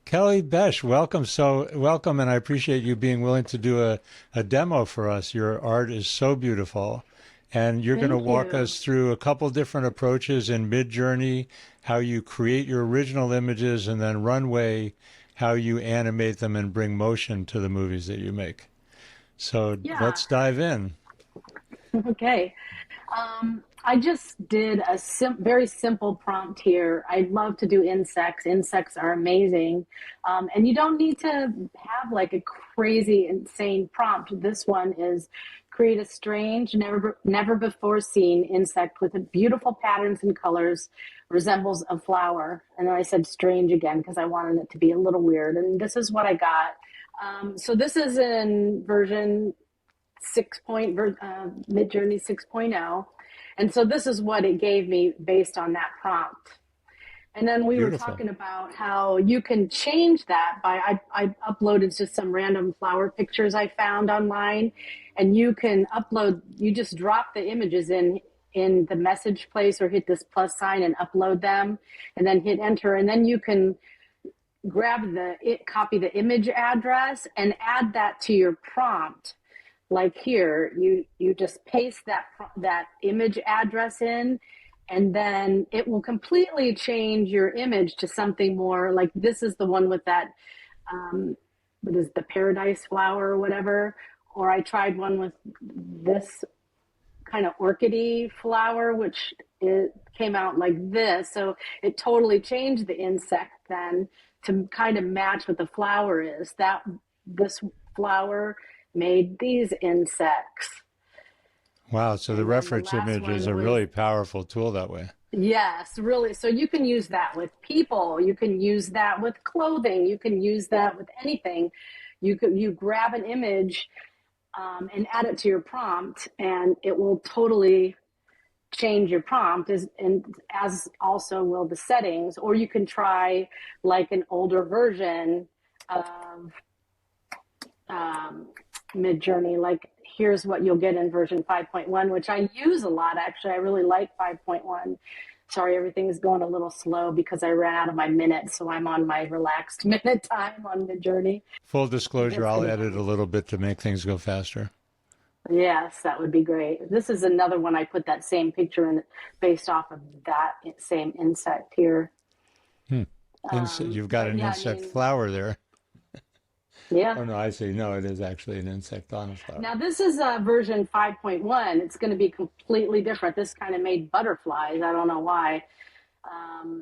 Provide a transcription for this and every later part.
Kelly Boesch, welcome. So welcome, and I appreciate you being willing to do a demo for us. Your art is so beautiful, and you're going to Thank walk you. us through a couple different approaches in Midjourney, how you create your original images, and then Runway, how you animate them and bring motion to the movies that you make. So Yeah. let's dive in. Okay. I just did a very simple prompt here. I love to do insects. Insects are amazing. And you don't need to have like a crazy, insane prompt. This one is create a strange, never before seen insect with beautiful patterns and colors, resembles a flower. And then I said strange again because I wanted it to be a little weird. And this is what I got. So this is in version 6 point Midjourney 6.0. And so this is what it gave me based on that prompt. And then we were Beautiful. talking about how you can change that by I uploaded just some random flower pictures I found online, and you can upload. You just drop the images in the message place or hit this plus sign and upload them, and then hit enter, and then you can grab copy the image address and add that to your prompt. Like here, you just paste that image address in, and then it will completely change your image to something more like this is the one with that what is the paradise flower or whatever. Or I tried one with this kind of orchidy flower, which it came out like this. So it totally changed the insect then to kind of match what the flower is. That this flower made these insects. Wow. So the And then the reference last image is one a was, really powerful tool that way. yes, really. So you can use that with people. You can use that with clothing. You can use that with anything. You grab an image and add it to your prompt, and it will totally change your prompt as also will the settings. Or you can try like an older version of Midjourney. Like here's what you'll get in version 5.1, which I use a lot. Actually, I really like 5.1. Sorry, everything's going a little slow because I ran out of my minutes, so I'm on my relaxed minute time on Midjourney. Full And disclosure, it's I'll going to edit a be, little bit to make things go faster. yes, that would be great. This is another one I put that same picture in based off of that same insect here. Hmm. You've got But an yeah, I insect mean, flower there. yeah. Oh no, I see. No, it is actually an insect on a flower. Now this is version 5.1. It's going to be completely different. This kind of made butterflies. I don't know why.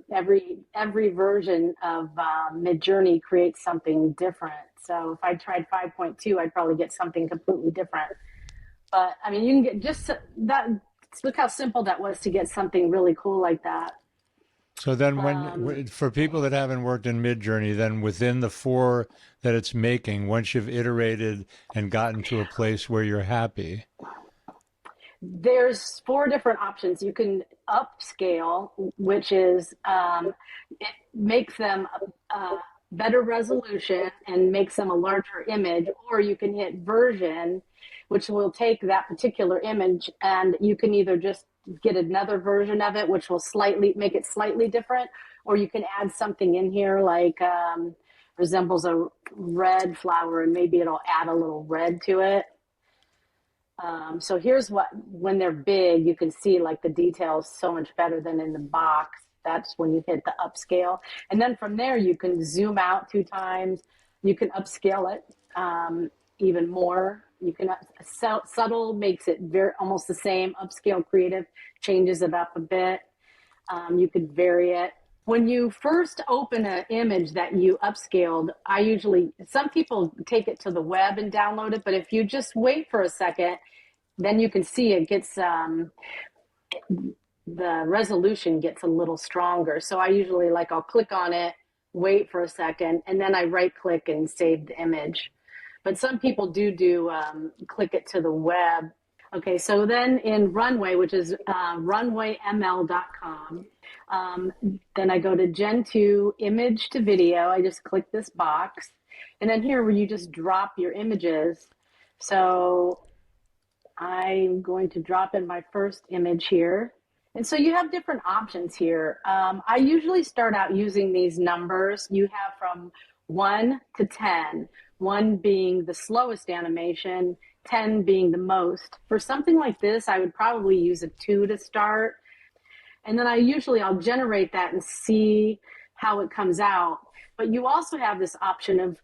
Every version of Midjourney creates something different. So if I tried 5.2, I'd probably get something completely different. But I mean, you can get just that. Look how simple that was to get something really cool like that. So then Um, for people that haven't worked in Midjourney, then within the four that it's making, once you've iterated and gotten to a place where you're happy, there's four different options. You can upscale, which is it makes them a better resolution and makes them a larger image, or you can hit version, which will take that particular image and you can either just get another version of it, which will slightly make it slightly different, or you can add something in here like resembles a red flower and maybe it'll add a little red to it. So here's what, when they're big, you can see like the details so much better than in the box. That's when you hit the upscale. And then from there, you can zoom out 2 times. You can upscale it even more. You can, subtle makes it very almost the same. Upscale creative changes it up a bit. You could vary it. When you first open an image that you upscaled, some people take it to the web and download it, but if you just wait for a second, then you can see it gets, the resolution gets a little stronger. So I usually I'll click on it, wait for a second, and then I right click and save the image. But some people do click it to the web. Okay, so then in Runway, which is runwayml.com, then I go to Gen 2 image to video. I just click this box. And then here where you just drop your images. So I'm going to drop in my first image here. And so you have different options here. I usually start out using these numbers. You have from 1 to 10, 1 being the slowest animation, 10 being the most. For something like this, I would probably use a 2 to start. And then I'll generate that and see how it comes out. But you also have this option of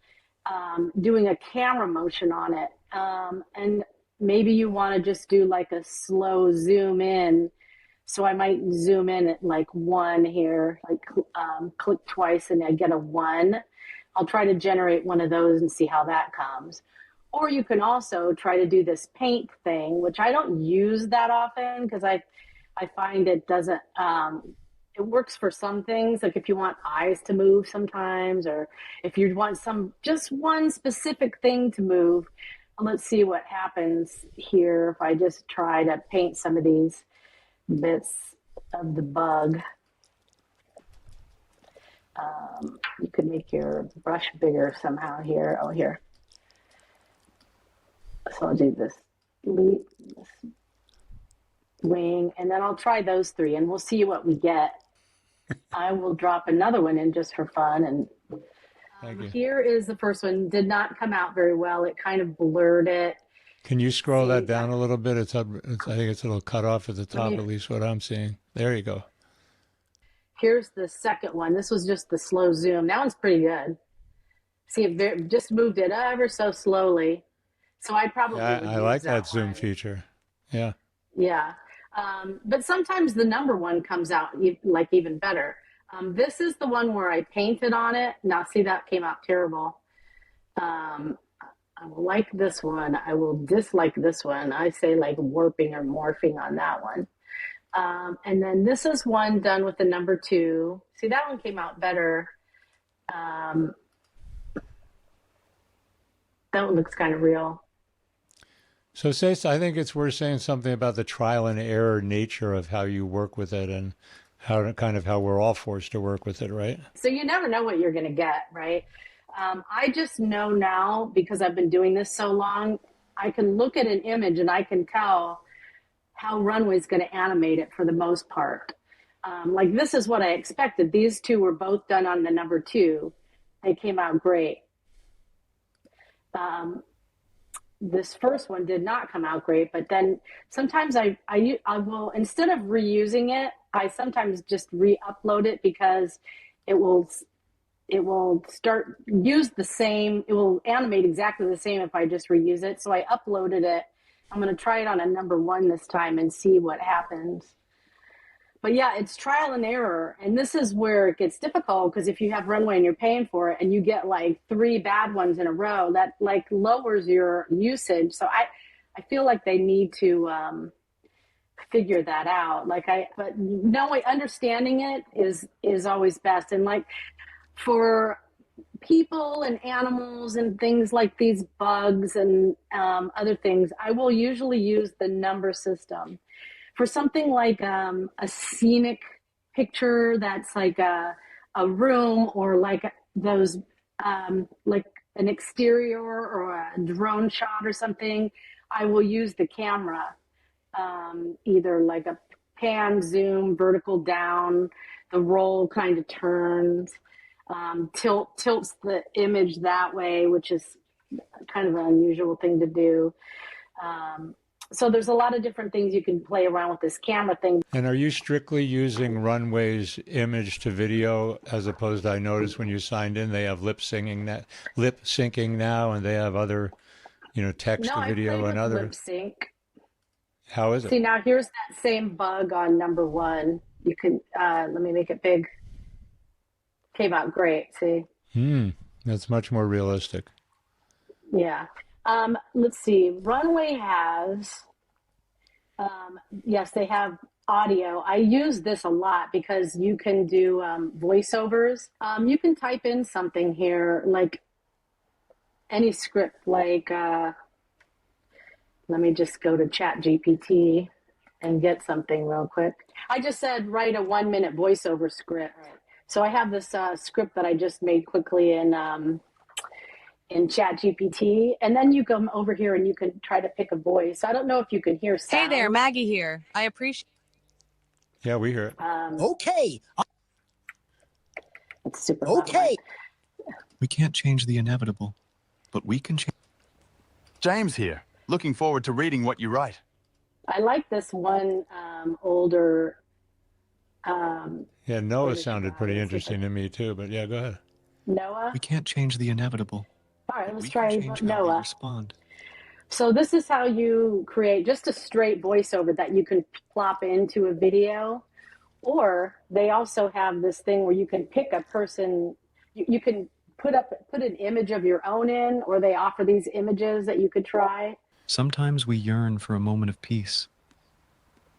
doing a camera motion on it. And maybe you want to just do like a slow zoom in. So I might zoom in at like 1 here, like click twice and I get a 1. I'll try to generate one of those and see how that comes. Or you can also try to do this paint thing, which I don't use that often because I find it doesn't, it works for some things, like if you want eyes to move sometimes, or if you want just one specific thing to move. Let's see what happens here if I just try to paint some of these bits of the bug. You could make your brush bigger somehow here. Oh, here. So I'll do this wing, and then I'll try those 3, and we'll see what we get. I will drop another one in just for fun. And here is the first one. Did not come out very well. It kind of blurred it. Can you scroll that down a little bit? I think it's a little cut off at the top, at least what I'm seeing. There you go. Here's the second one. This was just the slow zoom. That one's pretty good. See, it just moved it ever so slowly. So I probably I like that zoom feature. Yeah. Yeah. But sometimes the number 1 comes out like even better. This is the one where I painted on it. Now, see, that came out terrible. I will like this one. I will dislike this one. I say like warping or morphing on that one. And then this is one done with the number 2. See, that one came out better. That one looks kind of real. So, I think it's worth saying something about the trial and error nature of how you work with it and how we're all forced to work with it, right? So you never know what you're going to get, right? I just know now, because I've been doing this so long, I can look at an image and I can tell how Runway's going to animate it for the most part. Like this is what I expected. These 2 were both done on the number 2. They came out great. This first one did not come out great, but then sometimes I will, instead of reusing it, I sometimes just re-upload it because it will it will animate exactly the same if I just reuse it. So I uploaded it. I'm going to try it on a number 1 this time and see what happens. But yeah, it's trial and error. And this is where it gets difficult, because if you have Runway and you're paying for it and you get like 3 bad ones in a row, that like lowers your usage. So I feel like they need to figure that out. But understanding it is always best. And like for people and animals and things like these bugs and other things, I will usually use the number system. For something like a scenic picture that's like a room, or like those like an exterior or a drone shot or something, I will use the camera, either like a pan, zoom, vertical down, the roll kind of turns, tilts the image that way, which is kind of an unusual thing to do. So there's a lot of different things you can play around with this camera thing. And are you strictly using Runway's image to video, as opposed to, I noticed when you signed in, they have lip syncing now, and they have other, text to video and other lip sync. How is it? See, now here's that same bug on number 1. You can let me make it big. Came out great. See. That's much more realistic. Yeah. Let's see. Runway has, yes, they have audio. I use this a lot because you can do voiceovers. You can type in something here, like any script, like, let me just go to ChatGPT and get something real quick. I just said, write a 1-minute voiceover script. So I have this script that I just made quickly in ChatGPT, and then you come over here and you can try to pick a voice. I don't know if you can hear sound. Hey there, Maggie here. I appreciate. Yeah, we hear it. Okay. It's super. Okay. We can't change the inevitable, but we can change. James here. Looking forward to reading what you write. I like this one older. Yeah, What Noah is it sounded about? pretty Let's see if interesting to me too, but yeah, go ahead. Noah. We can't change the inevitable, All right, but let's we try can change how we Noah. respond. So this is how you create just a straight voiceover that you can plop into a video. Or they also have this thing where you can pick a person, you can put an image of your own in, or they offer these images that you could try. Sometimes we yearn for a moment of peace,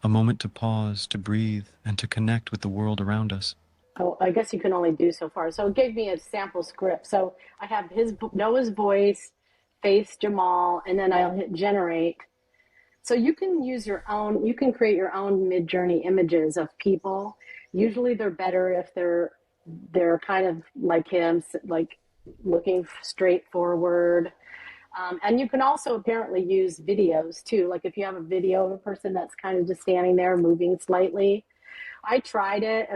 a moment to pause, to breathe, and to connect with the world around us. Oh, I guess you can only do so far. So it gave me a sample script. So I have Noah's voice, face Jamal, and then I'll hit generate. So you can use your own, you can create your own Midjourney images of people. Usually they're better if they're kind of like him, like looking straight forward. And you can also apparently use videos too. Like if you have a video of a person that's kind of just standing there moving slightly. I tried it.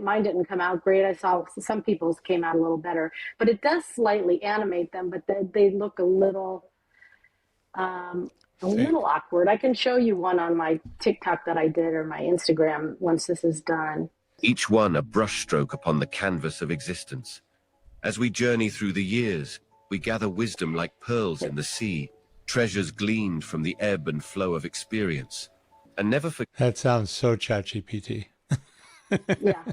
Mine didn't come out great. I saw some people's came out a little better, but it does slightly animate them, but they look a little awkward. I can show you one on my TikTok that I did or my Instagram once this is done. Each one a brushstroke upon the canvas of existence. As we journey through the years, we gather wisdom like pearls in the sea, treasures gleaned from the ebb and flow of experience. And never forget. That sounds so ChatGPT. Yeah,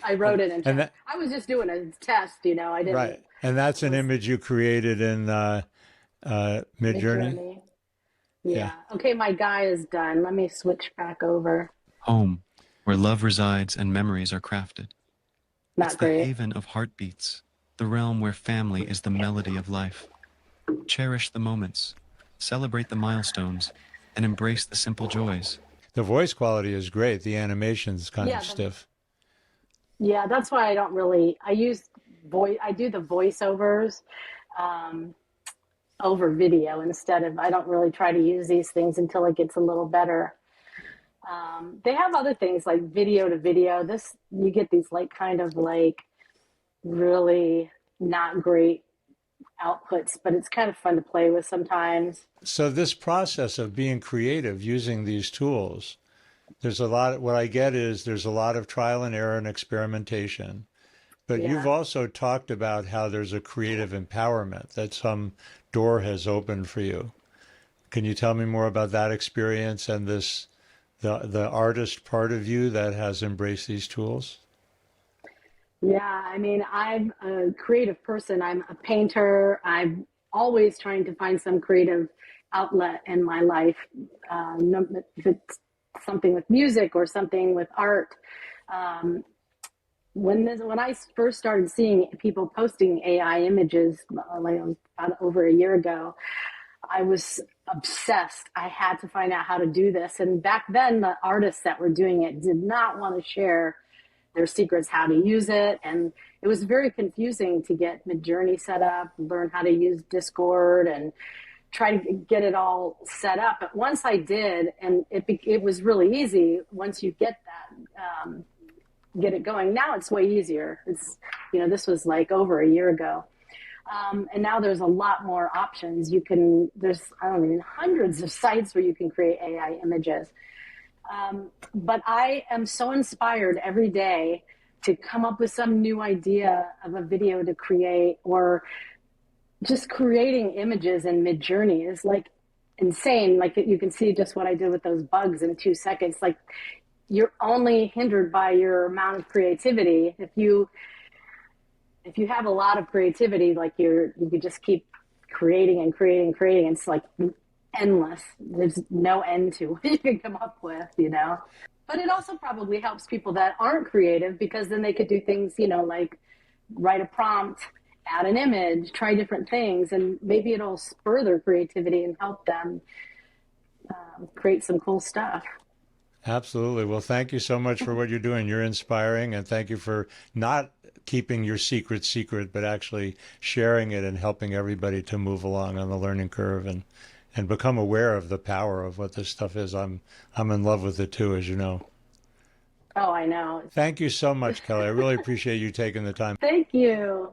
I wrote it in And chat. I was just doing a test, I didn't. Right. And that's an image you created in Midjourney? Midjourney. Yeah. Okay, my guy is done. Let me switch back over. Home, where love resides and memories are crafted. Not It's great. the haven of heartbeats, the realm where family is the melody of life. Cherish the moments, celebrate the milestones, and embrace the simple joys. The voice quality is great. The animation's kind of stiff. Yeah, that's why I don't really. I do the voiceovers over video instead of. I don't really try to use these things until it gets a little better. They have other things like video to video. You get these kind of really not great outputs, but it's kind of fun to play with sometimes. So this process of being creative using these tools, there's a lot. What I get is there's a lot of trial and error and experimentation. But Yeah. you've also talked about how there's a creative empowerment that some door has opened for you. Can you tell me more about that experience and the artist part of you that has embraced these tools? Yeah, I mean, I'm a creative person. I'm a painter. I'm always trying to find some creative outlet in my life. If it's something with music or something with art. When I first started seeing people posting AI images, about over a year ago, I was obsessed. I had to find out how to do this. And back then, the artists that were doing it did not want to share their secrets, how to use it. And it was very confusing to get Midjourney set up, learn how to use Discord and try to get it all set up. But once I did, and it was really easy once you get that, get it going. Now it's way easier. This was over a year ago. And now there's a lot more options. There's hundreds of sites where you can create AI images. But I am so inspired every day to come up with some new idea of a video to create, or just creating images in Midjourney is insane. You can see just what I did with those bugs in 2 seconds. You're only hindered by your amount of creativity. If you have a lot of creativity, you could just keep creating and creating and creating. It's endless. There's no end to what you can come up with, But it also probably helps people that aren't creative, because then they could do things, like write a prompt, add an image, try different things, and maybe it'll spur their creativity and help them create some cool stuff. Absolutely. Well, thank you so much for what you're doing. You're inspiring, and thank you for not keeping your secret secret, but actually sharing it and helping everybody to move along on the learning curve and become aware of the power of what this stuff is. I'm in love with it too, as you know. Oh, I know. Thank you so much, Kelly. I really appreciate you taking the time. Thank you.